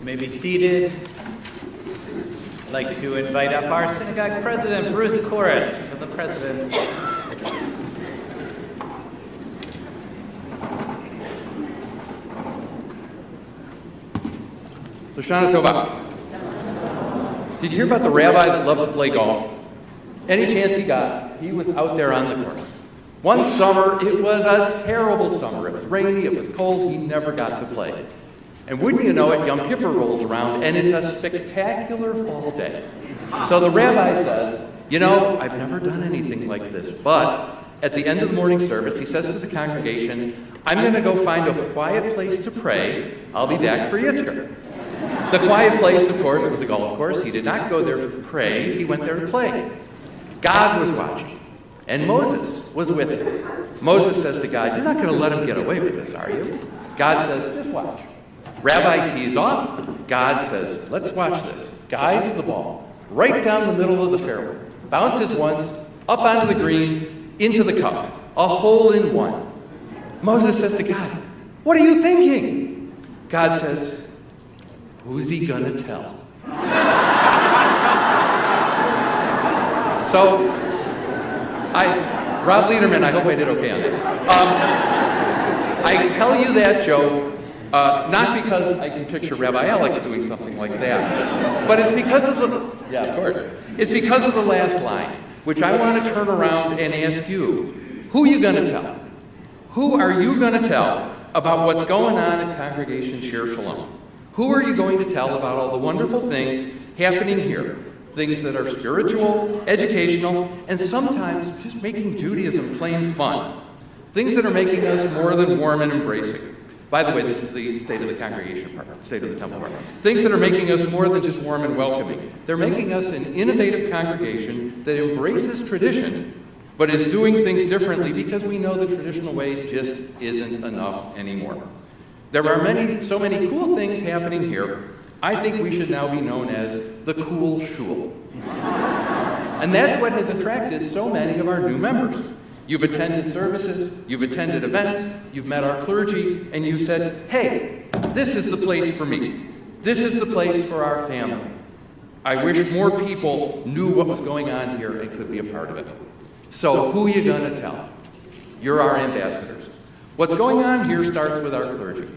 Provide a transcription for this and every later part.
may be seated. I'd like to invite up our synagogue president, Bruce Corris, for the president's address. Hashanah Tova. Did you hear about the rabbi that loved to play golf? Any chance he got, he was out there on the course. One summer, it was a terrible summer. It was rainy, it was cold, he never got to play. And wouldn't you know it, Yom Kippur rolls around, and it's a spectacular fall day. So the rabbi says, you know, I've never done anything like this, but at the end of the morning service, he says to the congregation, I'm going to go find a quiet place to pray. I'll be back for Yitzchak. The quiet place, of course, was a golf course. He did not go there to pray, he went there to play. God was watching, and Moses was with him. Moses says to God, you're not going to let him get away with this, are you? God says, just watch. Rabbi tees off. God says, let's watch this. Guides the ball right down the middle of the fairway. Bounces once, up onto the green, into the cup. A hole in one. Moses says to God, what are you thinking? God says, who's he going to tell? So, Rob Lederman, I hope I did okay on that. I tell you that joke not because I can picture Rabbi Alex doing something like that, but it's because of it's because of the last line, which I want to turn around and ask you, who are you going to tell? Who are you going to tell about what's going on in Congregation Shir Shalom? Who are you going to tell about all the wonderful things happening here? Things that are spiritual, educational, and sometimes just making Judaism plain fun. Things that are making us more than warm and embracing. By the way, this is the state of the congregation part, state of the temple part. Things that are making us more than just warm and welcoming. They're making us an innovative congregation that embraces tradition, but is doing things differently because we know the traditional way just isn't enough anymore. There are so many cool things happening here. I think we should now be known as the cool shul. And that's what has attracted so many of our new members. You've attended services, you've attended events, you've met our clergy, and you said, hey, this is the place for me. This is the place for our family. I wish more people knew what was going on here and could be a part of it. So who are you going to tell? You're our ambassadors. What's going on here starts with our clergy.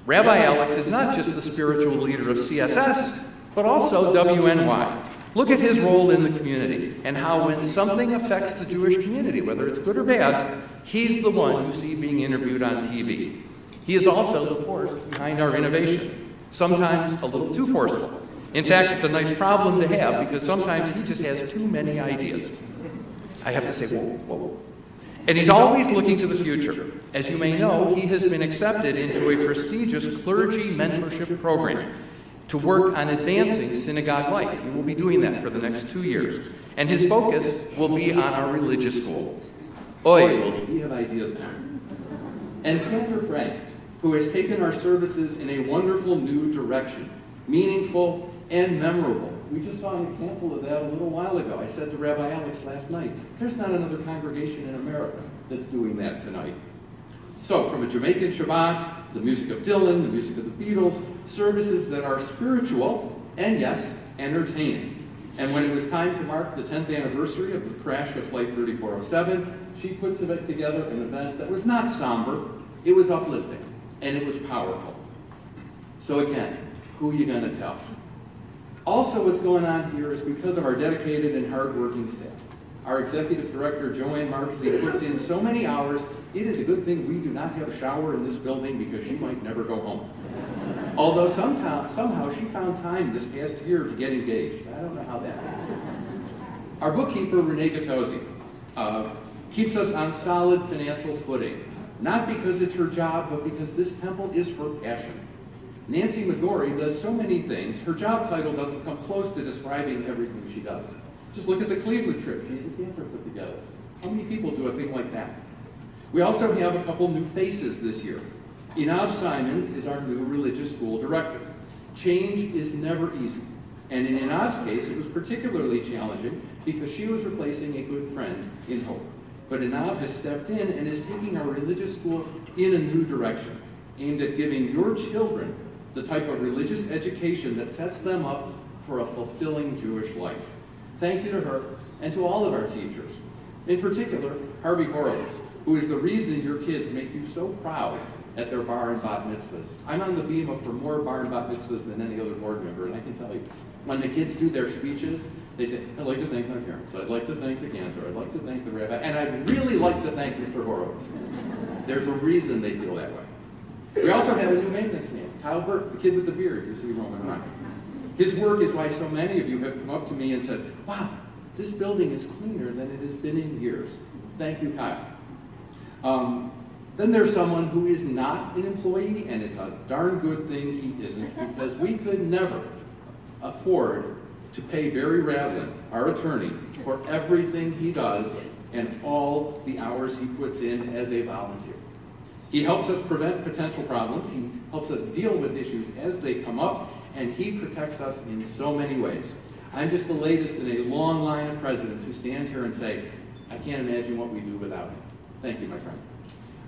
Rabbi Alex is not just the spiritual leader of CSS, but also WNY. Look at his role in the community and how when something affects the Jewish community, whether it's good or bad, he's the one you see being interviewed on TV. He is also the force behind our innovation, sometimes a little too forceful. In fact, it's a nice problem to have because sometimes he just has too many ideas. I have to say, whoa. And he's always looking to the future. As you may know, he has been accepted into a prestigious clergy mentorship program to work on advancing synagogue life. He will be doing that for the next 2 years. And his focus will be on our religious school. Oy, will he have ideas now. And Pastor Frank, who has taken our services in a wonderful new direction, meaningful and memorable. We just saw an example of that a little while ago. I said to Rabbi Alex last night, there's not another congregation in America that's doing that tonight. So from a Jamaican Shabbat, the music of Dylan, the music of the Beatles, services that are spiritual and, yes, entertaining. And when it was time to mark the 10th anniversary of the crash of Flight 3407, she put together an event that was not somber, it was uplifting, and it was powerful. So again, who are you going to tell? Also, what's going on here is because of our dedicated and hardworking staff. Our executive director, Joanne Marquez, puts in so many hours. It is a good thing we do not have a shower in this building because she might never go home. Although somehow she found time this past year to get engaged. I don't know how that happened. Our bookkeeper, Renee Gattosi, keeps us on solid financial footing. Not because it's her job, but because this temple is her passion. Nancy McGorry does so many things, her job title doesn't come close to describing everything she does. Just look at the Cleveland trip she and the camper put together. How many people do a thing like that? We also have a couple new faces this year. Inav Simons is our new religious school director. Change is never easy. And in Inav's case, it was particularly challenging because she was replacing a good friend in Hope. But Inav has stepped in and is taking our religious school in a new direction, aimed at giving your children the type of religious education that sets them up for a fulfilling Jewish life. Thank you to her and to all of our teachers. In particular, Harvey Horowitz, who is the reason your kids make you so proud at their bar and bat mitzvahs. I'm on the bima for more bar and bat mitzvahs than any other board member, and I can tell you, when the kids do their speeches, they say, I'd like to thank my parents, I'd like to thank the cantor, I'd like to thank the rabbi, and I'd really like to thank Mr. Horowitz. There's a reason they feel that way. We also have a new maintenance man, Kyle Burt, the kid with the beard you see roaming around. His work is why so many of you have come up to me and said, wow, this building is cleaner than it has been in years. Thank you, Kyle. Then there's someone who is not an employee, and it's a darn good thing he isn't, because we could never afford to pay Barry Radlin, our attorney, for everything he does and all the hours he puts in as a volunteer. He helps us prevent potential problems, he helps us deal with issues as they come up, and he protects us in so many ways. I'm just the latest in a long line of presidents who stand here and say, I can't imagine what we do without him. Thank you, my friend.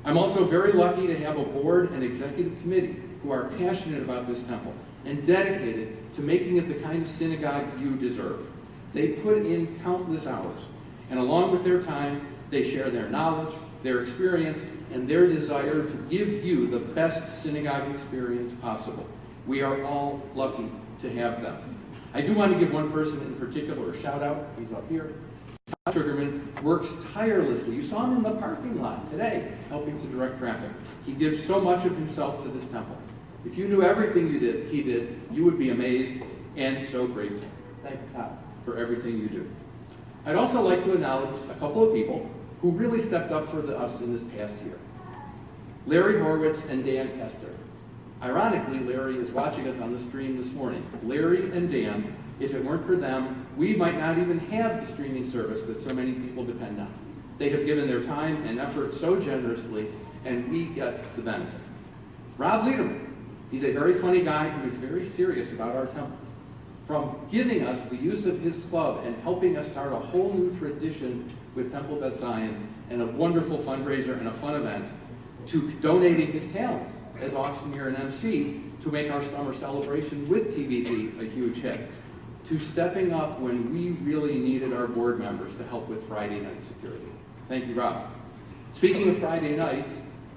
I'm also very lucky to have a board and executive committee who are passionate about this temple and dedicated to making it the kind of synagogue you deserve. They put in countless hours, and along with their time, they share their knowledge, their experience, and their desire to give you the best synagogue experience possible. We are all lucky to have them. I do want to give one person in particular a shout out. He's up here. Tom Sugarman works tirelessly. You saw him in the parking lot today, helping to direct traffic. He gives so much of himself to this temple. If you knew everything he did, you would be amazed and so grateful. Thank you, Tom, for everything you do. I'd also like to acknowledge a couple of people who really stepped up for us in this past year. Larry Horowitz and Dan Kester. Ironically, Larry is watching us on the stream this morning. Larry and Dan, if it weren't for them, we might not even have the streaming service that so many people depend on. They have given their time and effort so generously, and we get the benefit. Rob Liederman, he's a very funny guy who is very serious about our temple. From giving us the use of his club and helping us start a whole new tradition with Temple Beth Zion and a wonderful fundraiser and a fun event, to donating his talents as auctioneer and MC to make our summer celebration with TVZ a huge hit, to stepping up when we really needed our board members to help with Friday night security. Thank you, Rob. Speaking of Friday nights,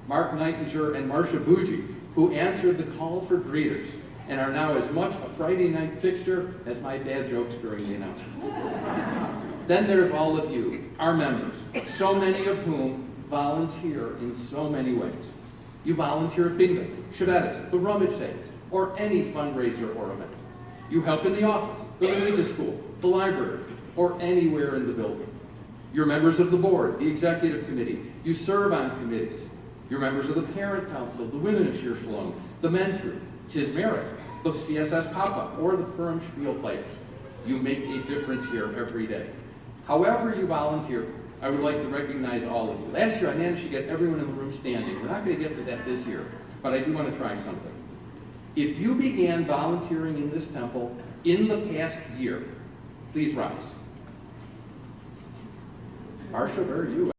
Mark Nightinger and Marcia Bougie, who answered the call for greeters and are now as much a Friday night fixture as my bad jokes during the announcements. Then there's all of you, our members, so many of whom volunteer in so many ways. You volunteer at bingo, Chevettas, the rummage sales, or any fundraiser or event. You help in the office, the religious school, the library, or anywhere in the building. You're members of the board, the executive committee. You serve on committees. You're members of the parent council, the women of Shir Shalom, the men's group, Tis Merit, the CSS Pop-Up, or the Purim Spiel players. You make a difference here every day. However you volunteer, I would like to recognize all of you. Last year I managed to get everyone in the room standing. We're not going to get to that this year, but I do want to try something. If you began volunteering in this temple in the past year, please rise. Marsha, where are you?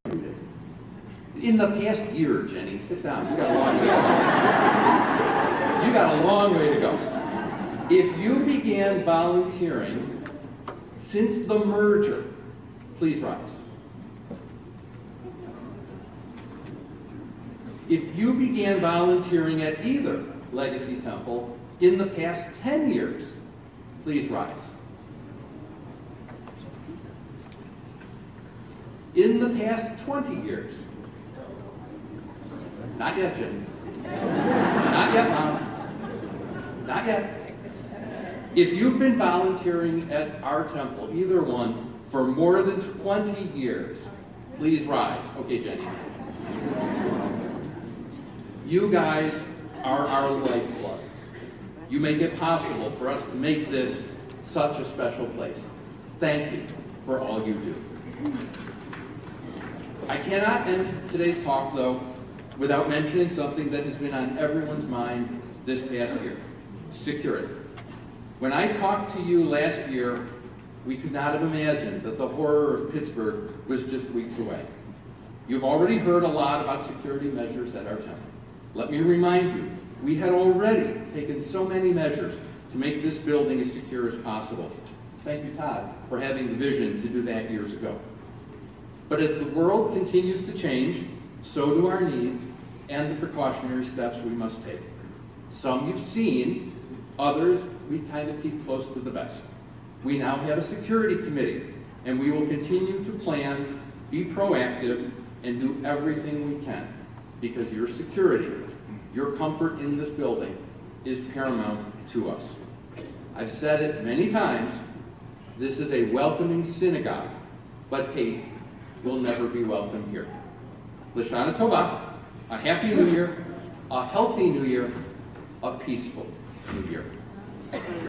In the past year, Jenny, sit down. You got a long way to go. You got a long way to go. If you began volunteering since the merger, please rise. If you began volunteering at either Legacy Temple in the past 10 years, please rise. In the past 20 years, not yet, Jim. Not yet, Mom. Not yet. If you've been volunteering at our temple, either one, for more than 20 years, please rise. Okay, Jenny. You guys are our lifeblood. You make it possible for us to make this such a special place. Thank you for all you do. I cannot end today's talk, though, without mentioning something that has been on everyone's mind this past year: security. When I talked to you last year, we could not have imagined that the horror of Pittsburgh was just weeks away. You've already heard a lot about security measures at our temple. Let me remind you we had already taken so many measures to make this building as secure as possible. Thank you, Todd, for having the vision to do that years ago. But as the world continues to change, so do our needs and the precautionary steps we must take. Some you've seen, others we kind of keep close to the vest. We now have a security committee, and we will continue to plan, be proactive, and do everything we can, because your security, your comfort in this building is paramount to us. I've said it many times, this is a welcoming synagogue, but hate will never be welcome here. L'Shana Tova, a happy new year, a healthy new year, a peaceful new year.